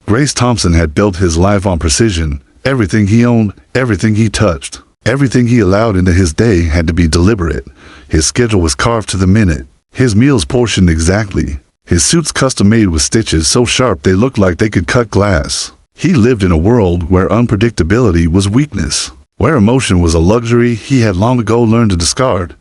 Grace Thompson had built his life on precision. Everything he owned, everything he touched, everything he allowed into his day had to be deliberate. His schedule was carved to the minute. His meals portioned exactly. His suits custom-made with stitches so sharp they looked like they could cut glass. He lived in a world where unpredictability was weakness, where emotion was a luxury he had long ago learned to discard.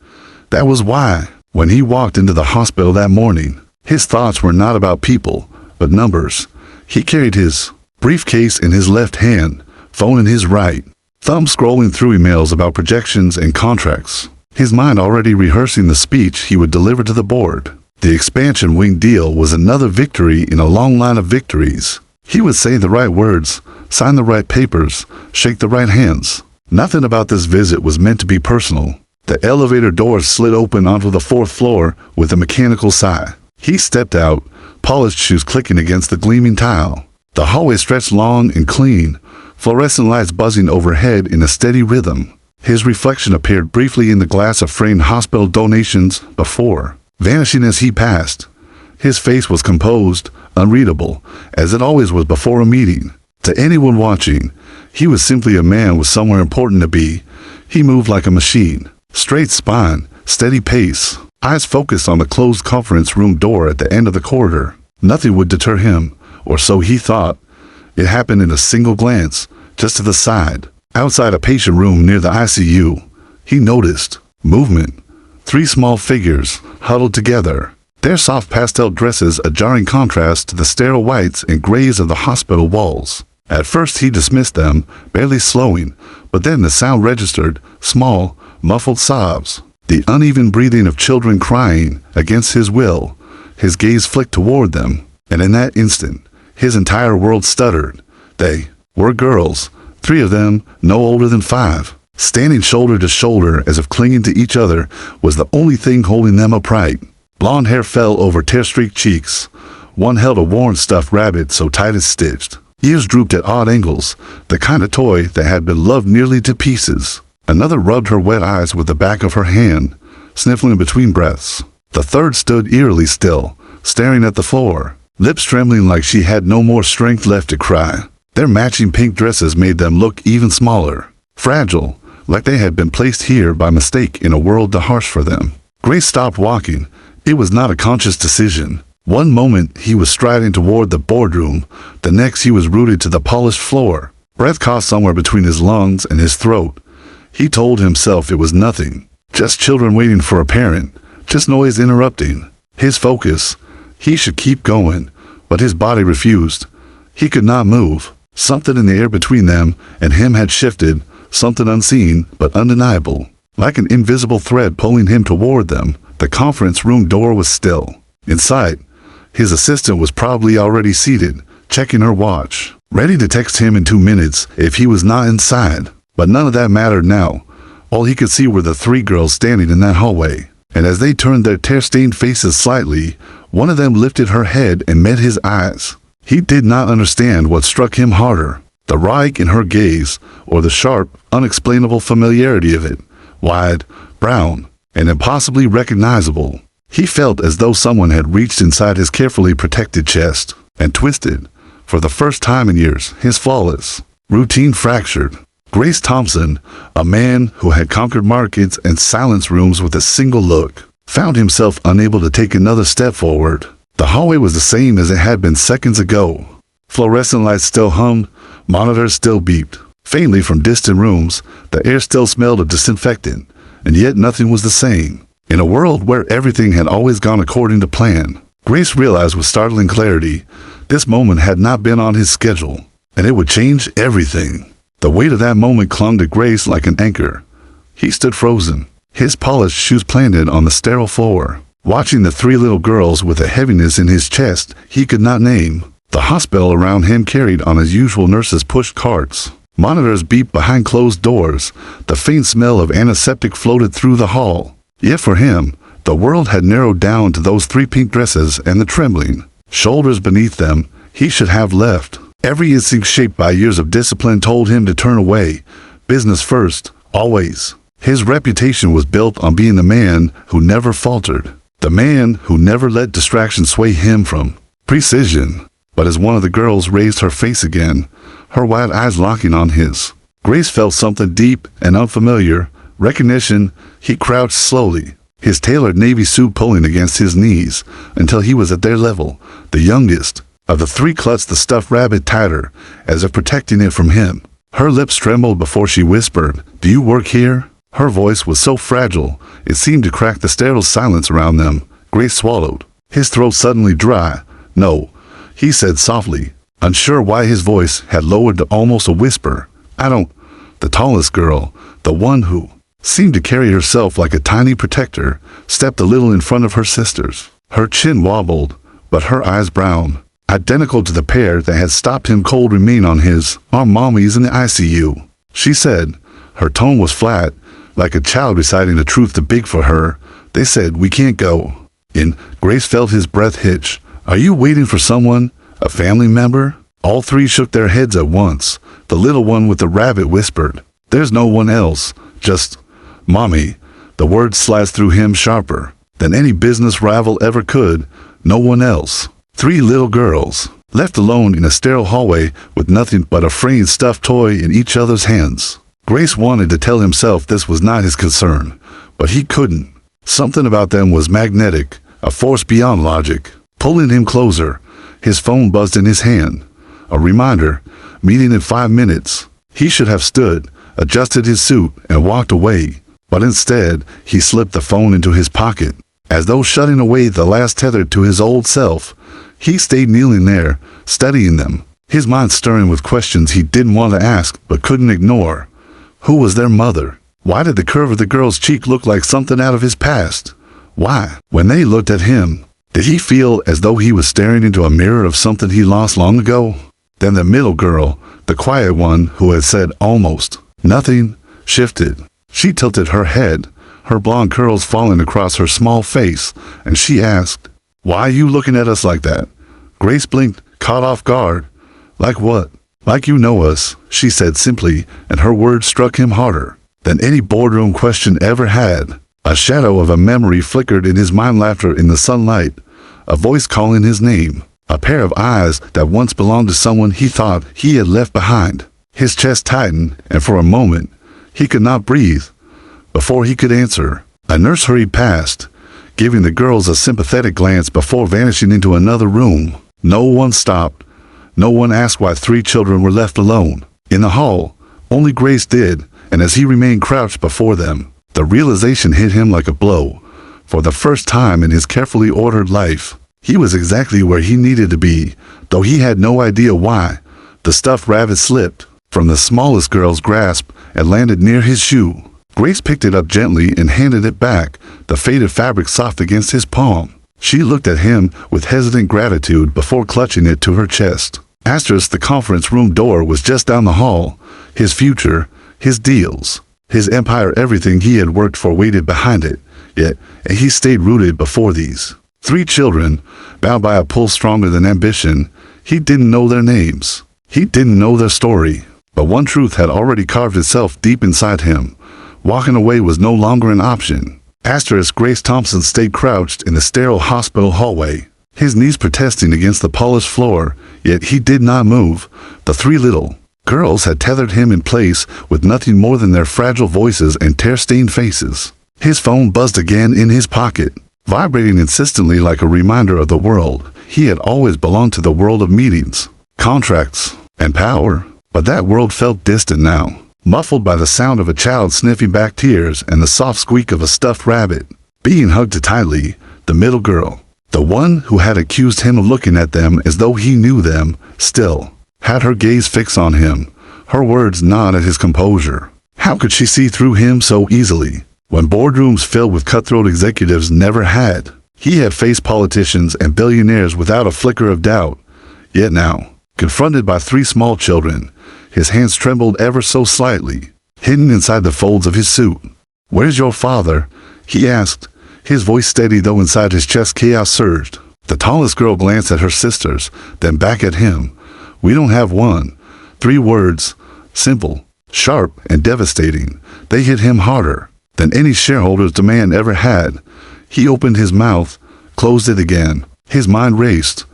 That was why, when he walked into the hospital that morning, his thoughts were not about people, but numbers. He carried his briefcase in his left hand, phone in his right, thumb scrolling through emails about projections and contracts, his mind already rehearsing the speech he would deliver to the board. The expansion wing deal was another victory in a long line of victories. He would say the right words, sign the right papers, shake the right hands. Nothing about this visit was meant to be personal. The elevator doors slid open onto the 4th floor with a mechanical sigh. He stepped out, polished shoes clicking against the gleaming tile. The hallway stretched long and clean, fluorescent lights buzzing overhead in a steady rhythm. His reflection appeared briefly in the glass of framed hospital donations before, vanishing as he passed. His face was composed, unreadable, as it always was before a meeting. To anyone watching, he was simply a man with somewhere important to be. He moved like a machine. Straight spine, steady pace, eyes focused on the closed conference room door at the end of the corridor. Nothing would deter him, or so he thought. It happened in a single glance, just to the side. Outside a patient room near the ICU, he noticed movement. 3 small figures, huddled together. Their soft pastel dresses a jarring contrast to the sterile whites and grays of the hospital walls. At first he dismissed them, barely slowing, but then the sound registered, small, muffled sobs. The uneven breathing of children crying against his will. His gaze flicked toward them, and in that instant, his entire world stuttered. They were girls, 3 of them no older than 5. Standing shoulder to shoulder as if clinging to each other was the only thing holding them upright. Blonde hair fell over tear-streaked cheeks. One held a worn stuffed rabbit so tight it's stitched. Ears drooped at odd angles, the kind of toy that had been loved nearly to pieces. Another rubbed her wet eyes with the back of her hand, sniffling between breaths. The third stood eerily still, staring at the floor, lips trembling like she had no more strength left to cry. Their matching pink dresses made them look even smaller, fragile, like they had been placed here by mistake in a world too harsh for them. Grace stopped walking. It was not a conscious decision. One moment he was striding toward the boardroom, the next he was rooted to the polished floor. Breath caught somewhere between his lungs and his throat. He told himself it was nothing, just children waiting for a parent, just noise interrupting. His focus, he should keep going, but his body refused. He could not move. Something in the air between them and him had shifted, something unseen but undeniable. Like an invisible thread pulling him toward them, the conference room door was still. Inside, his assistant was probably already seated, checking her watch, ready to text him in 2 minutes if he was not inside. But none of that mattered now. All he could see were the 3 girls standing in that hallway. And as they turned their tear-stained faces slightly, one of them lifted her head and met his eyes. He did not understand what struck him harder, the Reich in her gaze, or the sharp, unexplainable familiarity of it. Wide, brown, and impossibly recognizable. He felt as though someone had reached inside his carefully protected chest and twisted, for the first time in years, his flawless routine fractured. Grace Thompson, a man who had conquered markets and silence rooms with a single look, found himself unable to take another step forward. The hallway was the same as it had been seconds ago. Fluorescent lights still hummed, monitors still beeped. Faintly from distant rooms, the air still smelled of disinfectant, and yet nothing was the same. In a world where everything had always gone according to plan, Grace realized with startling clarity, this moment had not been on his schedule, and it would change everything. The weight of that moment clung to Grace like an anchor. He stood frozen, his polished shoes planted on the sterile floor, watching the 3 little girls with a heaviness in his chest he could not name. The hospital around him carried on as usual nurses pushed carts. Monitors beeped behind closed doors. The faint smell of antiseptic floated through the hall. Yet for him, the world had narrowed down to those 3 pink dresses and the trembling shoulders beneath them. He should have left. Every instinct shaped by years of discipline told him to turn away. Business first, always. His reputation was built on being the man who never faltered. The man who never let distraction sway him from precision. But as one of the girls raised her face again, her wide eyes locking on his, Grace felt something deep and unfamiliar. Recognition. He crouched slowly, his tailored navy suit pulling against his knees until he was at their level. The youngest of the three clutched the stuffed rabbit tighter, as if protecting it from him. Her lips trembled before she whispered, "Do you work here?" Her voice was so fragile, it seemed to crack the sterile silence around them. Grace swallowed, his throat suddenly dry. "No," he said softly, unsure why his voice had lowered to almost a whisper. "I don't." The tallest girl, the one who seemed to carry herself like a tiny protector, stepped a little in front of her sisters. Her chin wobbled, but her eyes brown, identical to the pair that had stopped him cold, remained on his. "Our mommy's in the ICU," she said. Her tone was flat, like a child reciting the truth too big for her. "They said we can't go." Grace felt his breath hitch. "Are you waiting for someone? A family member?" All three shook their heads at once. The little one with the rabbit whispered, "There's no one else, just Mommy." The words sliced through him sharper than any business rival ever could. No one else. Three little girls, left alone in a sterile hallway with nothing but a framed stuffed toy in each other's hands. Grace wanted to tell himself this was not his concern, but he couldn't. Something about them was magnetic, a force beyond logic, pulling him closer. His phone buzzed in his hand. A reminder, meeting in 5 minutes. He should have stood, adjusted his suit, and walked away. But instead, he slipped the phone into his pocket, as though shutting away the last tether to his old self. He stayed kneeling there, studying them, his mind stirring with questions he didn't want to ask but couldn't ignore. Who was their mother? Why did the curve of the girl's cheek look like something out of his past? Why, when they looked at him, did he feel as though he was staring into a mirror of something he lost long ago? Then the middle girl, the quiet one who had said almost nothing, shifted. She tilted her head, her blonde curls falling across her small face, and she asked, "Why are you looking at us like that?" Grace blinked, caught off guard. "Like what?" "Like you know us," she said simply, and her words struck him harder than any boardroom question ever had. A shadow of a memory flickered in his mind. Laughter in the sunlight, a voice calling his name, a pair of eyes that once belonged to someone he thought he had left behind. His chest tightened, and for a moment, he could not breathe. Before he could answer, a nurse hurried past, giving the girls a sympathetic glance before vanishing into another room. No one stopped. No one asked why three children were left alone. In the hall, only Grace did, and as he remained crouched before them, the realization hit him like a blow. For the first time in his carefully ordered life, he was exactly where he needed to be, though he had no idea why. The stuffed rabbit slipped from the smallest girl's grasp and landed near his shoe. Grace picked it up gently and handed it back, the faded fabric soft against his palm. She looked at him with hesitant gratitude before clutching it to her chest. The conference room door was just down the hall. His future, his deals, his empire, everything he had worked for waited behind it. Yet he stayed rooted before these three children, bound by a pull stronger than ambition. He didn't know their names. He didn't know their story. But one truth had already carved itself deep inside him. Walking away was no longer an option. Grace Thompson stayed crouched in the sterile hospital hallway, his knees protesting against the polished floor, yet he did not move. The three little girls had tethered him in place with nothing more than their fragile voices and tear-stained faces. His phone buzzed again in his pocket, vibrating insistently like a reminder of the world. He had always belonged to the world of meetings, contracts, and power, but that world felt distant now, muffled by the sound of a child sniffing back tears and the soft squeak of a stuffed rabbit being hugged too tightly. The middle girl, the one who had accused him of looking at them as though he knew them, still had her gaze fixed on him, her words gnawed at his composure. How could she see through him so easily, when boardrooms filled with cutthroat executives never had? He had faced politicians and billionaires without a flicker of doubt. Yet now, confronted by three small children, his hands trembled ever so slightly, hidden inside the folds of his suit. "Where's your father?" he asked, his voice steady though inside his chest chaos surged. The tallest girl glanced at her sisters, then back at him. "We don't have one." 3 words, simple, sharp, and devastating. They hit him harder than any shareholder's demand ever had. He opened his mouth, closed it again. His mind raced.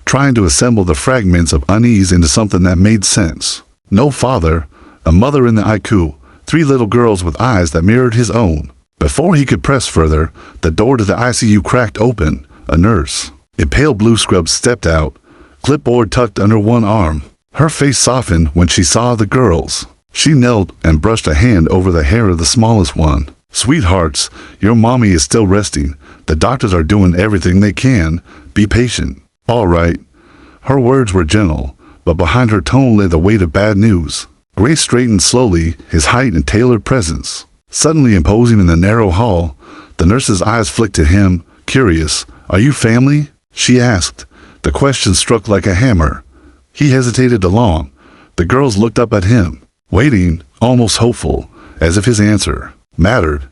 trying to assemble the fragments of unease into something that made sense. No father, a mother in the ICU, 3 little girls with eyes that mirrored his own. Before he could press further, the door to the ICU cracked open. A nurse, in pale blue scrubs, stepped out, clipboard tucked under one arm. Her face softened when she saw the girls. She knelt and brushed a hand over the hair of the smallest one. "Sweethearts, your mommy is still resting. The doctors are doing everything they can. Be patient." "All right." Her words were gentle, but behind her tone lay the weight of bad news. Grace straightened slowly, his height and tailored presence suddenly imposing in the narrow hall. The nurse's eyes flicked to him, curious. "Are you family?" she asked. The question struck like a hammer. He hesitated long. The girls looked up at him, waiting, almost hopeful, as if his answer mattered.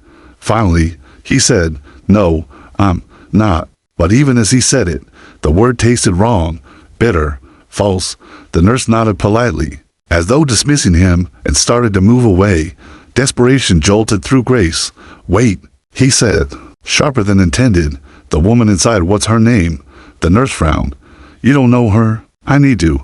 Finally, he said, "No, I'm not." But even as he said it, the word tasted wrong, bitter, false. The nurse nodded politely, as though dismissing him, and started to move away. Desperation jolted through Grace. "Wait," he said, sharper than intended. "The woman inside, what's her name?" The nurse frowned. "You don't know her?" "I need to,"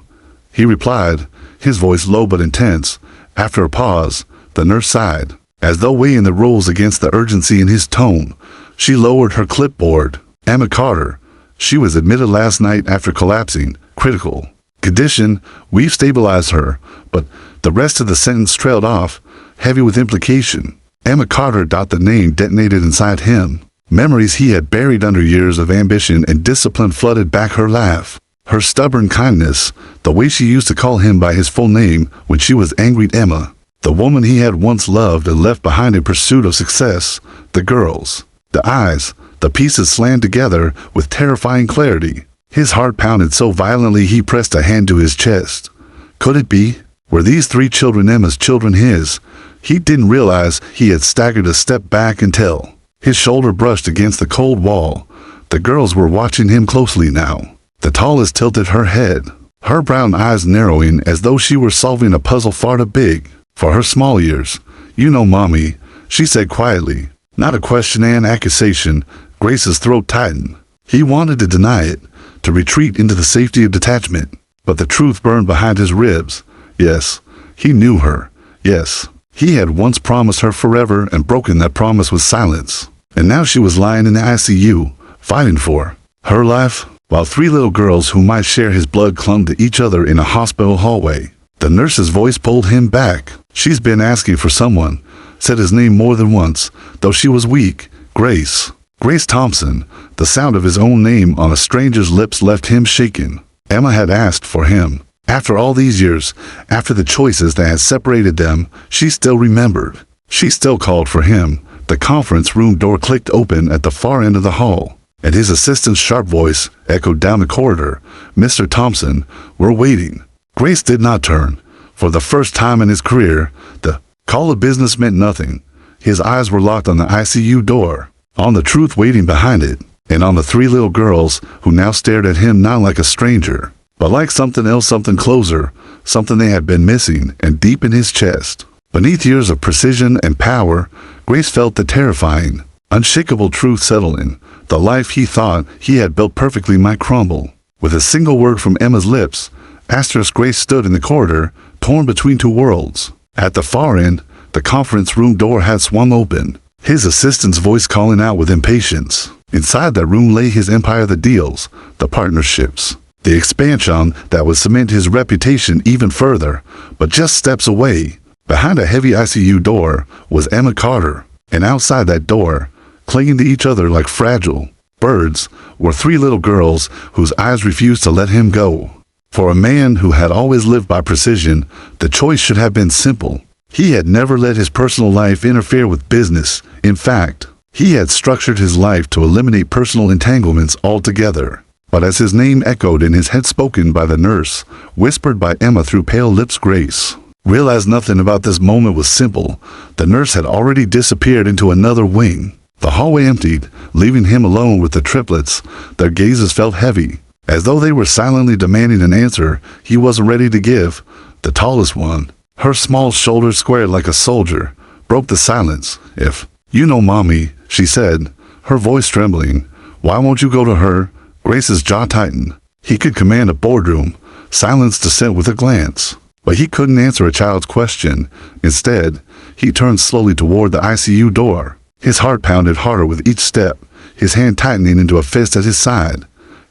he replied, his voice low but intense. After a pause, the nurse sighed, as though weighing the rules against the urgency in his tone. She lowered her clipboard. "Emma Carter. She was admitted last night after collapsing. Critical condition. We've stabilized her." But the rest of the sentence trailed off, heavy with implication. Emma Carter. The name detonated inside him. Memories he had buried under years of ambition and discipline flooded back. Her laugh, her stubborn kindness, the way she used to call him by his full name when she was angry at Emma. The woman he had once loved and left behind in pursuit of success. The girls, the eyes, the pieces slammed together with terrifying clarity. His heart pounded so violently he pressed a hand to his chest. Could it be? Were these 3 children Emma's children, his? He didn't realize he had staggered a step back until his shoulder brushed against the cold wall. The girls were watching him closely now. The tallest tilted her head, her brown eyes narrowing as though she were solving a puzzle far too big for her small ears. "You know, Mommy," she said quietly. Not a question and accusation. Grace's throat tightened. He wanted to deny it, to retreat into the safety of detachment. But the truth burned behind his ribs. Yes, he knew her. Yes, he had once promised her forever and broken that promise with silence. And now she was lying in the ICU, fighting for her life, while 3 little girls who might share his blood clung to each other in a hospital hallway. The nurse's voice pulled him back. "She's been asking for someone," said his name more than once, though she was weak. Grace. Grace Thompson. The sound of his own name on a stranger's lips left him shaken. Emma had asked for him. After all these years, after the choices that had separated them, she still remembered. She still called for him. The conference room door clicked open at the far end of the hall, and his assistant's sharp voice echoed down the corridor. "Mr. Thompson, we're waiting." Grace did not turn. For the first time in his career, the call of business meant nothing. His eyes were locked on the ICU door, on the truth waiting behind it, and on the 3 little girls who now stared at him not like a stranger, but like something else, something closer, something they had been missing, and deep in his chest. Beneath years of precision and power, Grace felt the terrifying, unshakable truth settle in. The life he thought he had built perfectly might crumble. With a single word from Emma's lips, Grace stood in the corridor, torn between 2 worlds. At the far end, the conference room door had swung open, his assistant's voice calling out with impatience. Inside that room lay his empire, the deals, the partnerships, the expansion that would cement his reputation even further. But just steps away, behind a heavy ICU door, was Emma Carter. And outside that door, clinging to each other like fragile birds, were 3 little girls whose eyes refused to let him go. For a man who had always lived by precision, the choice should have been simple. He had never let his personal life interfere with business. In fact, he had structured his life to eliminate personal entanglements altogether. But as his name echoed in his head, spoken by the nurse, whispered by Emma through pale lips, Grace realized nothing about this moment was simple. The nurse had already disappeared into another wing. The hallway emptied, leaving him alone with the triplets. Their gazes felt heavy, as though they were silently demanding an answer he wasn't ready to give. The tallest one, her small shoulders squared like a soldier, broke the silence. "If you know Mommy," she said, her voice trembling. "Why won't you go to her?" Grace's jaw tightened. He could command a boardroom, silence dissent with a glance. But he couldn't answer a child's question. Instead, he turned slowly toward the ICU door. His heart pounded harder with each step, his hand tightening into a fist at his side.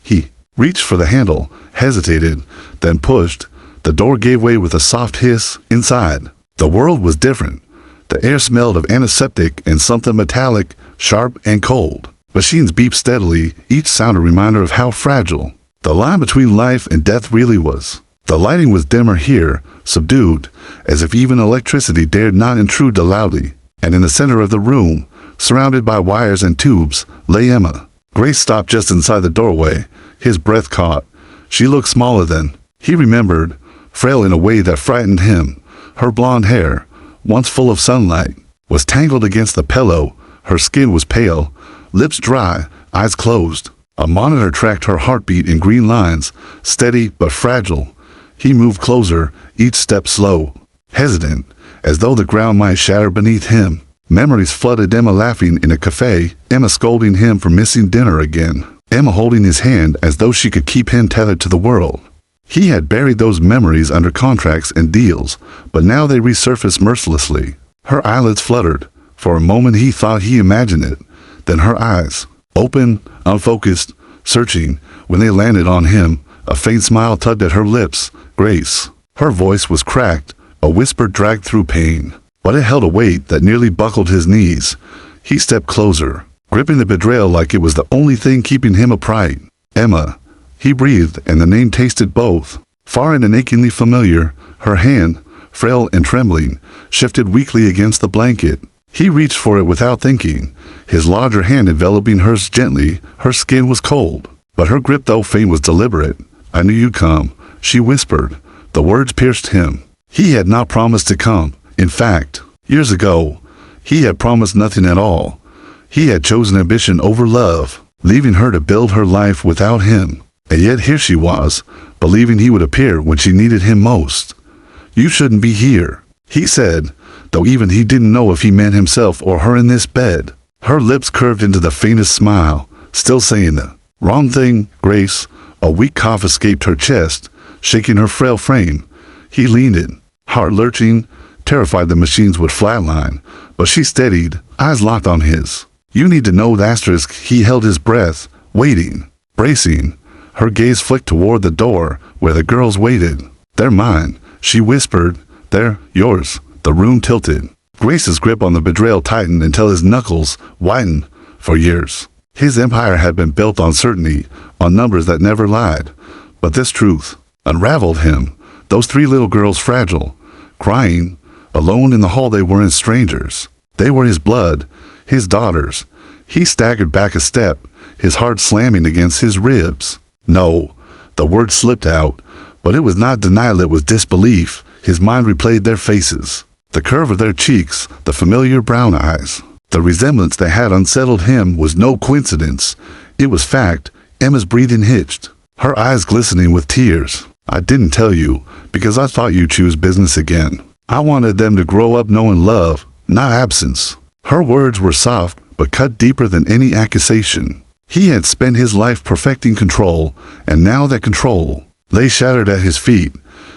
He reached for the handle, hesitated, then pushed. The door gave way with a soft hiss inside. The world was different. The air smelled of antiseptic and something metallic, sharp and cold. Machines beeped steadily, each sound a reminder of how fragile the line between life and death really was. The lighting was dimmer here, subdued, as if even electricity dared not intrude loudly. And in the center of the room, surrounded by wires and tubes, lay Emma. Grace stopped just inside the doorway, his breath caught. She looked smaller than he remembered, frail in a way that frightened him. Her blonde hair, once full of sunlight, was tangled against the pillow. Her skin was pale, lips dry, eyes closed. A monitor tracked her heartbeat in green lines, steady but fragile. He moved closer, each step slow, hesitant, as though the ground might shatter beneath him. Memories flooded Emma laughing in a cafe, Emma scolding him for missing dinner again, Emma holding his hand as though she could keep him tethered to the world. He had buried those memories under contracts and deals, but now they resurfaced mercilessly. Her eyelids fluttered. For a moment he thought he imagined it. Then her eyes, open, unfocused, searching, when they landed on him, a faint smile tugged at her lips. Grace. Her voice was cracked, a whisper dragged through pain, but it held a weight that nearly buckled his knees. He stepped closer, gripping the betrayal like it was the only thing keeping him upright. Emma. He breathed, and the name tasted both foreign and achingly familiar. Her hand, frail and trembling, shifted weakly against the blanket. He reached for it without thinking, his larger hand enveloping hers gently. Her skin was cold, but her grip, though faint, was deliberate. "I knew you'd come," she whispered. The words pierced him. He had not promised to come. In fact, years ago, he had promised nothing at all. He had chosen ambition over love, leaving her to build her life without him. And yet here she was, believing he would appear when she needed him most. "You shouldn't be here," he said, though even he didn't know if he meant himself or her in this bed. Her lips curved into the faintest smile, still saying the wrong thing, Grace. A weak cough escaped her chest, shaking her frail frame. He leaned in, heart lurching, terrified the machines would flatline, but she steadied, eyes locked on his. "You need to know the asterisk." He held his breath, waiting, bracing. Her gaze flicked toward the door, where the girls waited. "They're mine," she whispered. "They're yours." The room tilted. Grace's grip on the betrayal tightened until his knuckles whitened. For years, his empire had been built on certainty, on numbers that never lied. But this truth unraveled him. Those three little girls, fragile, crying, alone in the hall, they weren't strangers. They were his blood, his daughters. He staggered back a step, his heart slamming against his ribs. "No," the word slipped out, but it was not denial, it was disbelief. His mind replayed their faces, the curve of their cheeks, the familiar brown eyes. The resemblance that had unsettled him was no coincidence. It was fact. Emma's breathing hitched, her eyes glistening with tears. "I didn't tell you, because I thought you'd choose business again. I wanted them to grow up knowing love, not absence." Her words were soft, but cut deeper than any accusation. He had spent his life perfecting control, and now that control lay shattered at his feet.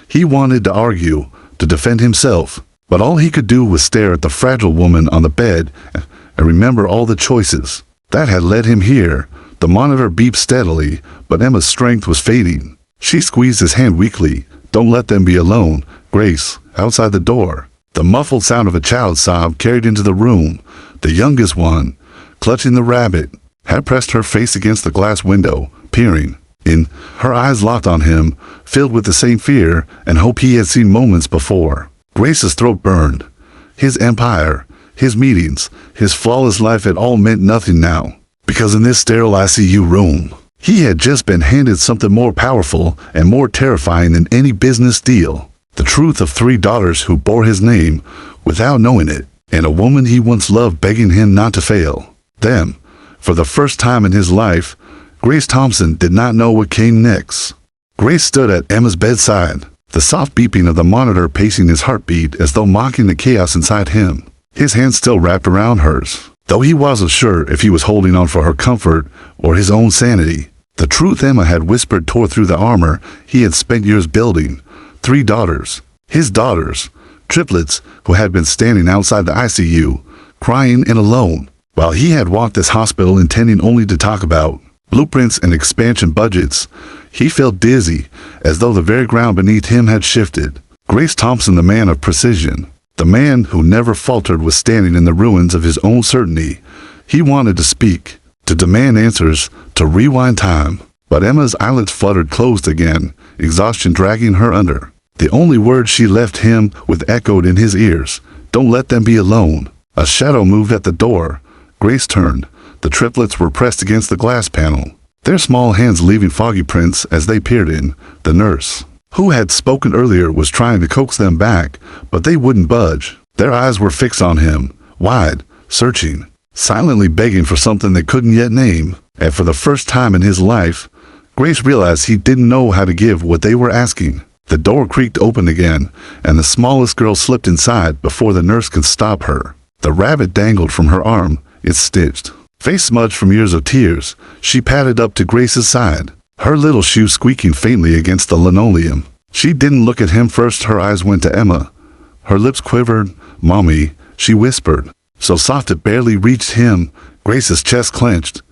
He wanted to argue, to defend himself, but all he could do was stare at the fragile woman on the bed and remember all the choices that had led him here. The monitor beeped steadily, but Emma's strength was fading. She squeezed his hand weakly. "Don't let them be alone, Grace." Outside the door, the muffled sound of a child's sob carried into the room. The youngest one, clutching the rabbit, had pressed her face against the glass window, peering in. Her eyes locked on him, filled with the same fear and hope he had seen moments before. Grace's throat burned. His empire, his meetings, his flawless life had all meant nothing now. Because in this sterile ICU room, he had just been handed something more powerful and more terrifying than any business deal. The truth of three daughters who bore his name without knowing it, and a woman he once loved begging him not to fail. Them. For the first time in his life, Grace Thompson did not know what came next. Grace stood at Emma's bedside, the soft beeping of the monitor pacing his heartbeat as though mocking the chaos inside him. His hand still wrapped around hers, though he wasn't sure if he was holding on for her comfort or his own sanity. The truth Emma had whispered tore through the armor he had spent years building. 3 daughters. His daughters. Triplets, who had been standing outside the ICU, crying and alone, while he had walked this hospital intending only to talk about blueprints and expansion budgets. He felt dizzy, as though the very ground beneath him had shifted. Grace Thompson, the man of precision, the man who never faltered, was standing in the ruins of his own certainty. He wanted to speak, to demand answers, to rewind time. But Emma's eyelids fluttered closed again, exhaustion dragging her under. The only words she left him with echoed in his ears. Don't let them be alone. A shadow moved at the door. Grace turned. The triplets were pressed against the glass panel, their small hands leaving foggy prints as they peered in. The nurse, who had spoken earlier, was trying to coax them back, but they wouldn't budge. Their eyes were fixed on him, wide, searching, silently begging for something they couldn't yet name. And for the first time in his life, Grace realized he didn't know how to give what they were asking. The door creaked open again, and the smallest girl slipped inside before the nurse could stop her. The rabbit dangled from her arm, its stitched face smudged from years of tears. She padded up to Grace's side, her little shoe squeaking faintly against the linoleum. She didn't look at him first. Her eyes went to Emma. Her lips quivered. "Mommy," she whispered, so soft it barely reached him. Grace's chest clenched.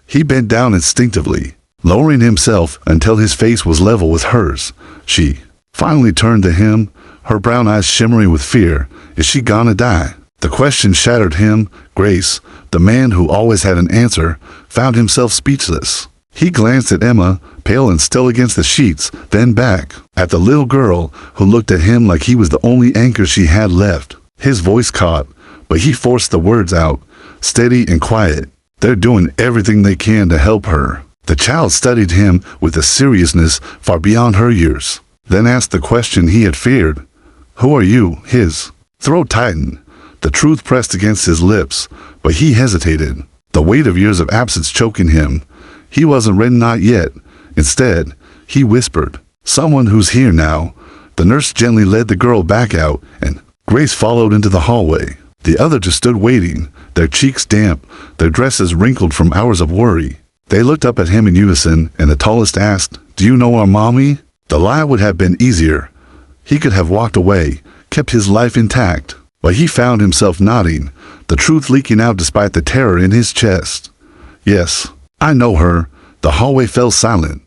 He bent down instinctively, lowering himself until his face was level with hers. She finally turned to him, her brown eyes shimmering with fear. Is she gonna die? The question shattered him. Grace, the man who always had an answer, found himself speechless. He glanced at Emma, pale and still against the sheets, then back at the little girl who looked at him like he was the only anchor she had left. His voice caught, but he forced the words out, steady and quiet. They're doing everything they can to help her. The child studied him with a seriousness far beyond her years, then asked the question he had feared. Who are you? His throat tightened. The truth pressed against his lips, but he hesitated, the weight of years of absence choking him. He wasn't ready, not yet. Instead, he whispered, "Someone who's here now." The nurse gently led the girl back out, and Grace followed into the hallway. The others just stood waiting, their cheeks damp, their dresses wrinkled from hours of worry. They looked up at him in unison, and the tallest asked, "Do you know our mommy?" The lie would have been easier. He could have walked away, kept his life intact, but he found himself nodding, the truth leaking out despite the terror in his chest. "Yes, I know her." The hallway fell silent.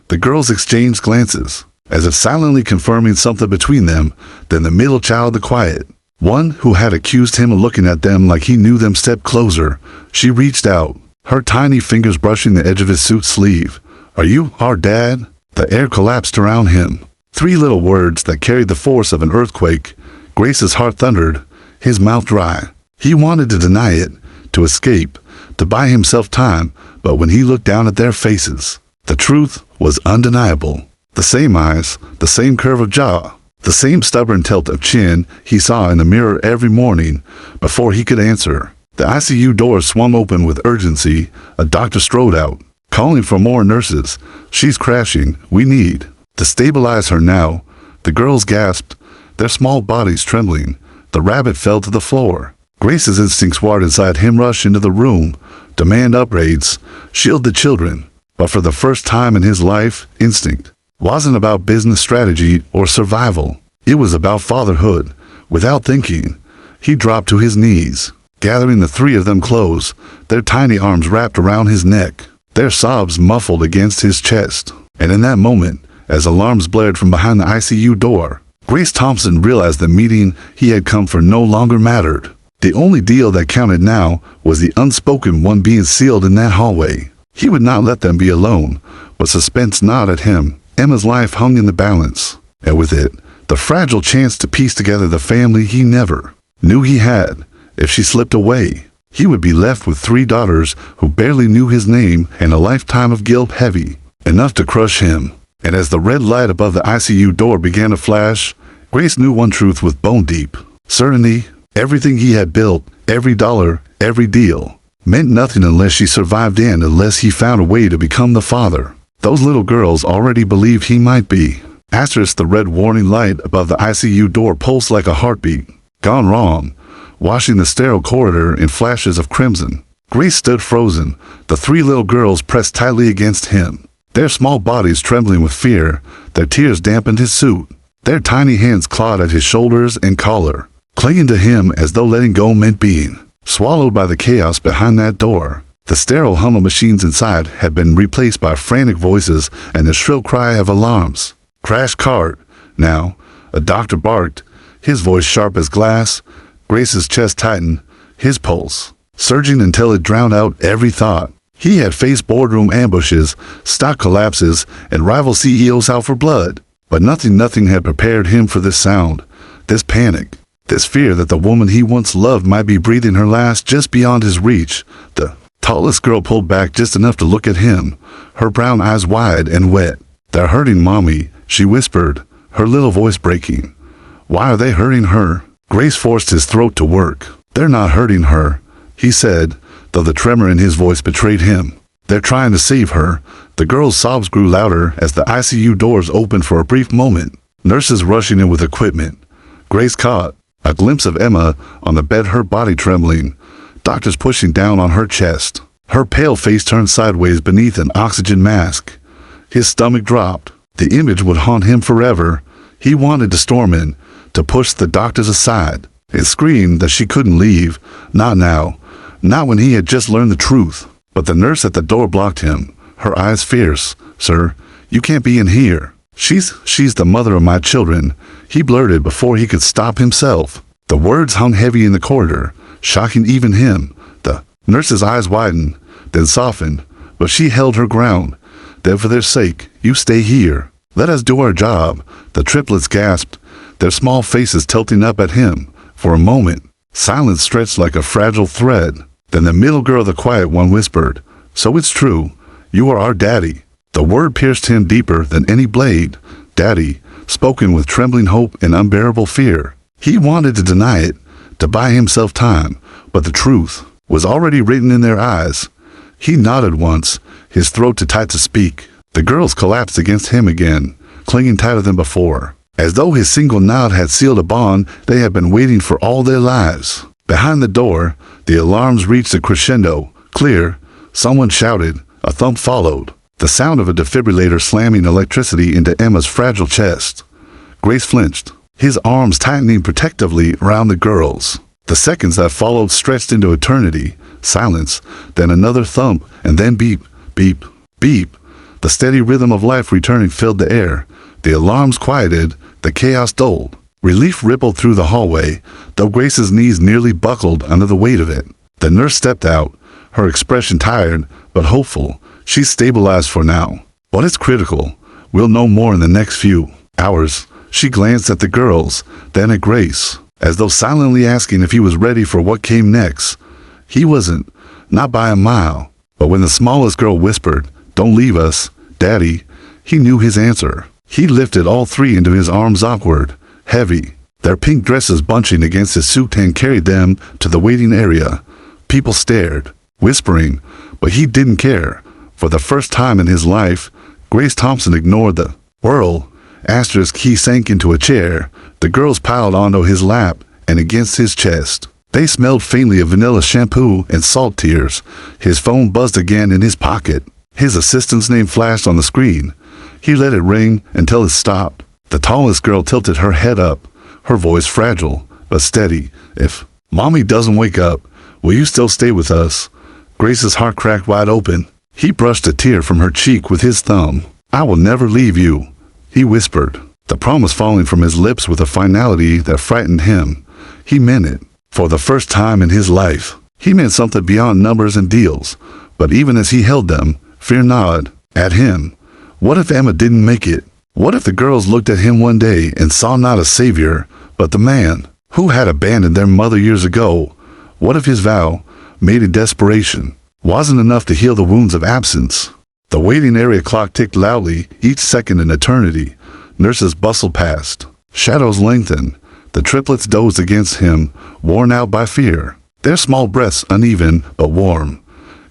The girls exchanged glances, as if silently confirming something between them. Then the middle child, the quiet one who had accused him of looking at them like he knew them, stepped closer. She reached out, her tiny fingers brushing the edge of his suit sleeve. "Are you our dad?" The air collapsed around him. 3 little words that carried the force of an earthquake. Grace's heart thundered, his mouth dry. He wanted to deny it, to escape, to buy himself time, but when he looked down at their faces, the truth was undeniable. The same eyes, the same curve of jaw, the same stubborn tilt of chin he saw in the mirror every morning before he could answer. The ICU door swung open with urgency. A doctor strode out, calling for more nurses. "She's crashing. We need to stabilize her now." The girls gasped, their small bodies trembling. The rabbit fell to the floor. Grace's instincts wired inside him rush into the room, demand upgrades, shield the children. But for the first time in his life, instinct wasn't about business strategy or survival. It was about fatherhood. Without thinking, he dropped to his knees, gathering the 3 of them close, their tiny arms wrapped around his neck, their sobs muffled against his chest. And in that moment, as alarms blared from behind the ICU door, Grace Thompson realized the meeting he had come for no longer mattered. The only deal that counted now was the unspoken one being sealed in that hallway. He would not let them be alone, but suspense gnawed at him. Emma's life hung in the balance, and with it, the fragile chance to piece together the family he never knew he had. If she slipped away, he would be left with 3 daughters who barely knew his name and a lifetime of guilt heavy enough to crush him. And as the red light above the ICU door began to flash, Grace knew one truth with bone deep certainty. Everything he had built, every dollar, every deal, meant nothing unless she survived and unless he found a way to become the father those little girls already believed he might be. Asterisk, the red warning light above the ICU door pulsed like a heartbeat. Gone wrong, washing the sterile corridor in flashes of crimson. Grace stood frozen, the 3 little girls pressed tightly against him. their small bodies trembling with fear. Their tears dampened his suit. Their tiny hands clawed at his shoulders and collar, clinging to him as though letting go meant being swallowed by the chaos behind that door. The sterile hum of machines inside had been replaced by frantic voices and the shrill cry of alarms. Crash cart. Now, a doctor barked, his voice sharp as glass. Grace's chest tightened, his pulse surging until it drowned out every thought. He had faced boardroom ambushes, stock collapses, and rival CEOs out for blood. But nothing had prepared him for this sound, this panic, this fear that the woman he once loved might be breathing her last just beyond his reach. The tallest girl pulled back just enough to look at him, her brown eyes wide and wet. "They're hurting Mommy," she whispered, her little voice breaking. "Why are they hurting her?" Grace forced his throat to work. "They're not hurting her," he said, though the tremor in his voice betrayed him. "They're trying to save her." The girl's sobs grew louder as the ICU doors opened for a brief moment. Nurses rushing in with equipment. Grace caught a glimpse of Emma on the bed, her body trembling. Doctors pushing down on her chest. Her pale face turned sideways beneath an oxygen mask. His stomach dropped. The image would haunt him forever. He wanted to storm in, to push the doctors aside, and scream that she couldn't leave. Not now. Not when he had just learned the truth. But the nurse at the door blocked him, her eyes fierce. "Sir, you can't be in here. She's the mother of my children," he blurted before he could stop himself. The words hung heavy in the corridor, shocking even him. The nurse's eyes widened, then softened, but she held her ground. "Then for their sake, you stay here. Let us do our job." The triplets gasped, their small faces tilting up at him. For a moment, silence stretched like a fragile thread. Then the middle girl, the quiet one, whispered, "So it's true. You are our daddy." The word pierced him deeper than any blade. Daddy, spoken with trembling hope and unbearable fear. He wanted to deny it, to buy himself time, but the truth was already written in their eyes. He nodded once, his throat too tight to speak. The girls collapsed against him again, clinging tighter than before, as though his single nod had sealed a bond they had been waiting for all their lives. Behind the door, the alarms reached a crescendo. "Clear," someone shouted. A thump followed, the sound of a defibrillator slamming electricity into Emma's fragile chest. Grace flinched, his arms tightening protectively around the girls. The seconds that followed stretched into eternity. Silence, then another thump, and then beep, beep, beep. The steady rhythm of life returning filled the air. The alarms quieted, the chaos dulled. Relief rippled through the hallway, though Grace's knees nearly buckled under the weight of it. The nurse stepped out, her expression tired but hopeful. She's stabilized for now, but it's critical. We'll know more in the next few hours. She glanced at the girls, then at Grace, as though silently asking if he was ready for what came next. He wasn't, not by a mile. But when the smallest girl whispered, "Don't leave us, Daddy," he knew his answer. He lifted all three into his arms, awkward, heavy, their pink dresses bunching against his suit, and carried them to the waiting area. People stared, whispering, but he didn't care. For the first time in his life, Grace Thompson ignored the whirl. Asterisk, he sank into a chair. The girls piled onto his lap and against his chest. They smelled faintly of vanilla shampoo and salt tears. His phone buzzed again in his pocket. His assistant's name flashed on the screen. He let it ring until it stopped. The tallest girl tilted her head up, her voice fragile but steady. "If Mommy doesn't wake up, will you still stay with us?" Grace's heart cracked wide open. He brushed a tear from her cheek with his thumb. "I will never leave you," he whispered, the promise falling from his lips with a finality that frightened him. He meant it. For the first time in his life, he meant something beyond numbers and deals. But even as he held them, fear gnawed at him. What if Emma didn't make it? What if the girls looked at him one day and saw not a savior, but the man who had abandoned their mother years ago? What if his vow, made in desperation, wasn't enough to heal the wounds of absence? The waiting area clock ticked loudly, each second an eternity. Nurses bustled past. Shadows lengthened. The triplets dozed against him, worn out by fear, their small breaths uneven but warm.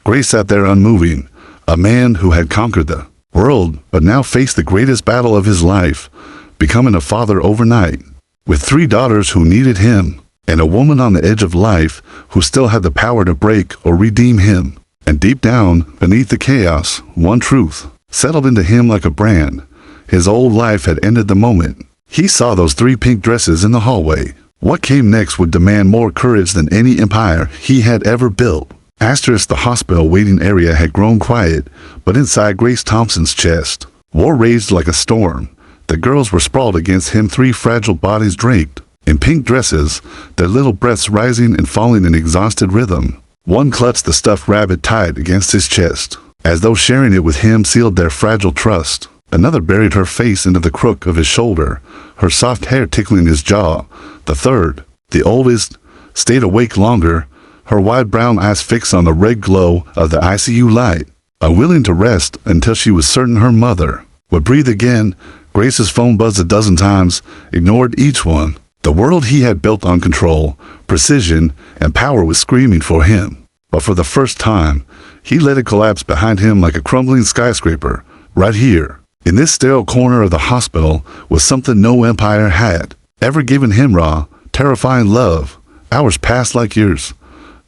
Grace sat there unmoving, a man who had conquered the world but now faced the greatest battle of his life, becoming a father overnight, with 3 daughters who needed him, and a woman on the edge of life who still had the power to break or redeem him. And deep down, beneath the chaos, one truth settled into him like a brand. His old life had ended the moment he saw those 3 pink dresses in the hallway. What came next would demand more courage than any empire he had ever built. The hospital waiting area had grown quiet, but inside Grace Thompson's chest, war raged like a storm. The girls were sprawled against him, 3 fragile bodies draped in pink dresses, their little breaths rising and falling in exhausted rhythm. One clutched the stuffed rabbit tight against his chest, as though sharing it with him sealed their fragile trust. Another buried her face into the crook of his shoulder, her soft hair tickling his jaw. The third, the oldest, stayed awake longer, her wide brown eyes fixed on the red glow of the ICU light, unwilling to rest until she was certain her mother would breathe again. Grace's phone buzzed a dozen times, ignored each one. The world he had built on control, precision, and power was screaming for him. But for the first time, he let it collapse behind him like a crumbling skyscraper. Right here, in this sterile corner of the hospital, was something no empire had ever given him: raw, terrifying love. Hours passed like years.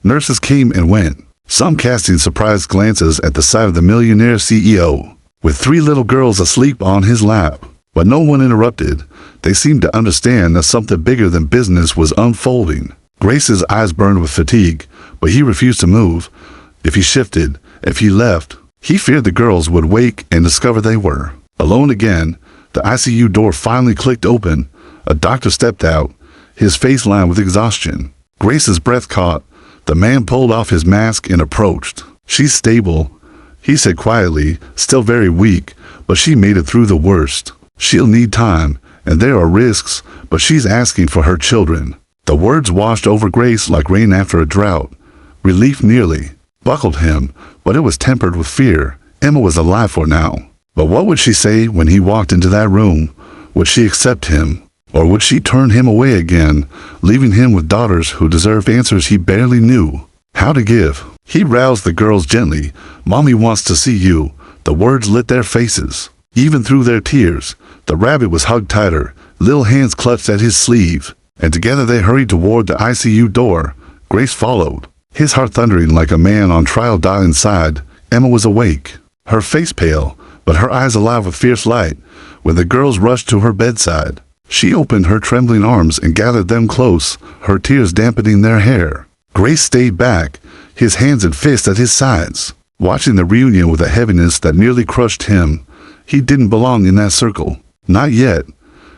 Nurses came and went, some casting surprised glances at the sight of the Millionaire CEO, with 3 little girls asleep on his lap. But no one interrupted. They seemed to understand that something bigger than business was unfolding. Grace's eyes burned with fatigue, but he refused to move. If he shifted, if he left, he feared the girls would wake and discover they were alone again. The ICU door finally clicked open. A doctor stepped out, his face lined with exhaustion. Grace's breath caught. The man pulled off his mask and approached. "She's stable," he said quietly, still very weak, but she made it through the worst. "She'll need time, and there are risks, but she's asking for her children." The words washed over Grace like rain after a drought. Relief nearly buckled him, but it was tempered with fear. Emma was alive for now. But what would she say when he walked into that room? Would she accept him? Or would she turn him away again, leaving him with daughters who deserved answers he barely knew how to give? He roused the girls gently. "Mommy wants to see you." The words lit their faces, even through their tears. The rabbit was hugged tighter, little hands clutched at his sleeve, and together they hurried toward the ICU door. Grace followed, his heart thundering like a man on trial died inside. Emma was awake, her face pale, but her eyes alive with fierce light. When the girls rushed to her bedside, she opened her trembling arms and gathered them close, her tears dampening their hair. Grace stayed back, his hands and fists at his sides, watching the reunion with a heaviness that nearly crushed him. He didn't belong in that circle. Not yet.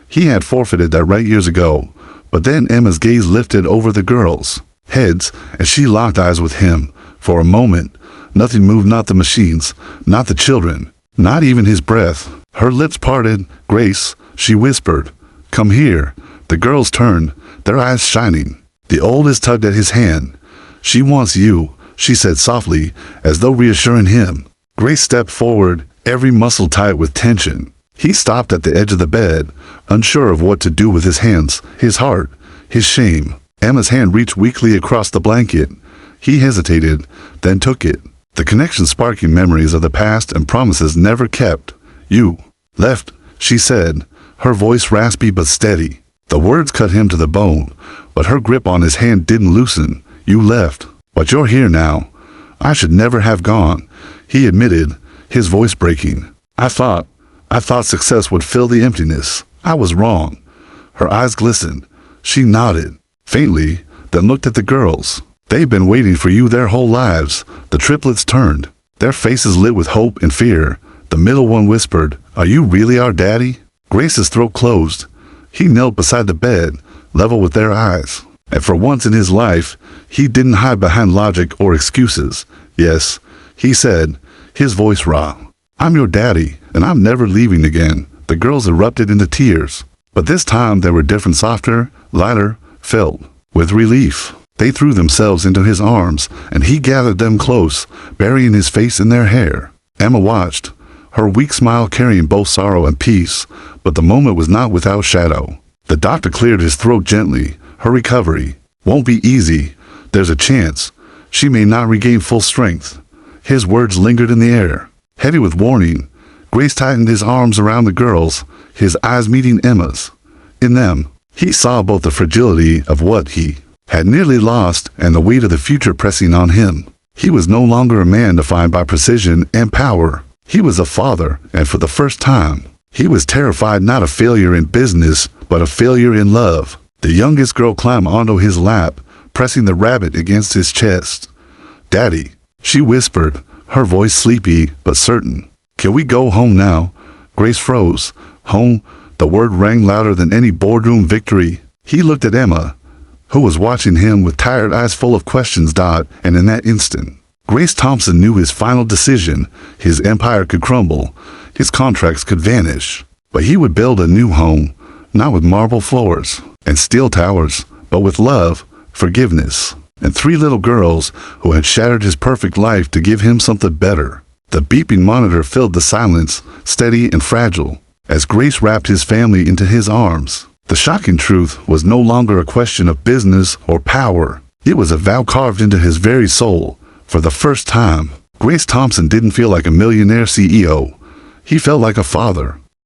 He had forfeited that right years ago. But then Emma's gaze lifted over the girls' heads as she locked eyes with him. For a moment, nothing moved, not the machines, not the children, not even his breath. Her lips parted. "Grace," she whispered, "come here." The girls turned, their eyes shining. The oldest tugged at his hand. "She wants you," she said softly, as though reassuring him. Grace stepped forward, every muscle tight with tension. He stopped at the edge of the bed, unsure of what to do with his hands, his heart, his shame. Emma's hand reached weakly across the blanket. He hesitated, then took it, the connection sparking memories of the past and promises never kept. "You left," she said, her voice raspy but steady. The words cut him to the bone, but her grip on his hand didn't loosen. "You left, but you're here now." "I should never have gone," he admitted, his voice breaking. I thought success would fill the emptiness. I was wrong." Her eyes glistened. She nodded, faintly, then looked at the girls. "They've been waiting for you their whole lives." The triplets turned, their faces lit with hope and fear. The middle one whispered, "Are you really our daddy?" Grace's throat closed. He knelt beside the bed, level with their eyes. And for once in his life, he didn't hide behind logic or excuses. "Yes," he said, his voice raw. "I'm your daddy, and I'm never leaving again." The girls erupted into tears, but this time they were different, softer, lighter, filled with relief. They threw themselves into his arms, and he gathered them close, burying his face in their hair. Emma watched, her weak smile carrying both sorrow and peace, but the moment was not without shadow. The doctor cleared his throat gently. "Her recovery won't be easy. There's a chance she may not regain full strength." His words lingered in the air, heavy with warning. Grace tightened his arms around the girls, his eyes meeting Emma's. In them, he saw both the fragility of what he had nearly lost and the weight of the future pressing on him. He was no longer a man defined by precision and power. He was a father, and for the first time, he was terrified not of failure in business, but of failure in love. The youngest girl climbed onto his lap, pressing the rabbit against his chest. "Daddy," she whispered, her voice sleepy but certain. "Can we go home now?" Grace froze. Home? The word rang louder than any boardroom victory. He looked at Emma, who was watching him with tired eyes full of questions. And in that instant, Grace Thompson knew his final decision. His empire could crumble. His contracts could vanish. But he would build a new home, not with marble floors and steel towers, but with love, forgiveness, and 3 little girls who had shattered his perfect life to give him something better. The beeping monitor filled the silence, steady and fragile, as Grace wrapped his family into his arms. The shocking truth was no longer a question of business or power. It was a vow carved into his very soul. For the first time, Grace Thompson didn't feel like a millionaire CEO. He felt like a father.